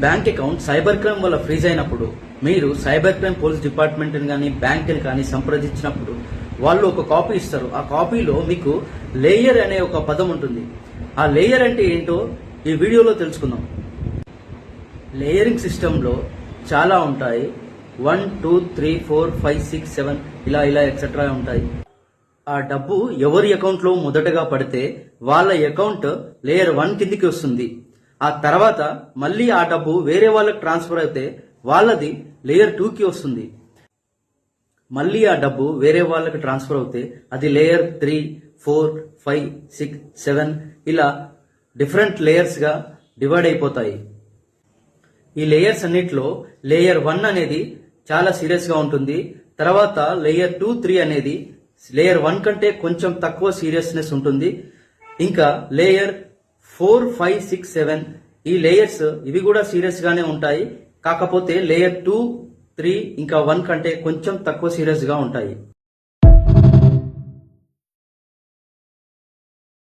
Bank account cyber crime వల్ల freeze అయినప్పుడు మీరు సైబర్ క్రైమ్ పోలీస్ డిపార్ట్మెంట్ కానీ బ్యాంకుని కానీ సంప్రదించినప్పుడు వాళ్ళు ఒక కాపీ ఇస్తారు. ఆ కాపీలో మీకు లేయర్ అనే ఒక పదం ఉంటుంది. ఆ లేయర్ అంటే ఏంటో ఈ వీడియోలో తెలుసుకుందాం. లేయరింగ్ సిస్టంలో చాలా ఉంటాయి. 1 2 3 4 5 6 7 ఇలా ఎక్సెట్రా ఉంటాయి. ఆ డబ్బు ఎవరి అకౌంట్ లో మొదటగా పడితే వాళ్ళ అకౌంట్ లేయర్ 1 కిందికి వస్తుంది. ఆ తర్వాత మళ్ళీ ఆ డబ్బు వేరే వాళ్ళకి ట్రాన్స్ఫర్ అయితే వాళ్ళది లేయర్ 2 కి వస్తుంది. మళ్ళీ ఆ డబ్బు వేరే వాళ్ళకి ట్రాన్స్ఫర్ అవుతే అది లేయర్ 3 4 5 6 7 ఇలా డిఫరెంట్ లేయర్స్ గా డివైడ్ అయిపోతాయి. ఈ లేయర్స్ అన్నిట్లో లేయర్ 1 అనేది చాలా సీరియస్ గా ఉంటుంది. తర్వాత లేయర్ 2 3 అనేది లేయర్ 1 కంటే కొంచెం తక్కువ సీరియస్నెస్ ఉంటుంది. ఇంకా లేయర్ 4 5 6 7 ఈ లేయర్స్ ఇవి కూడా సీరియస్ గానే ఉంటాయి. కాకపోతే లేయర్ 2 3 ఇంకా 1 కంటే కొంచెం తక్కువ సీరియస్ గా ఉంటాయి.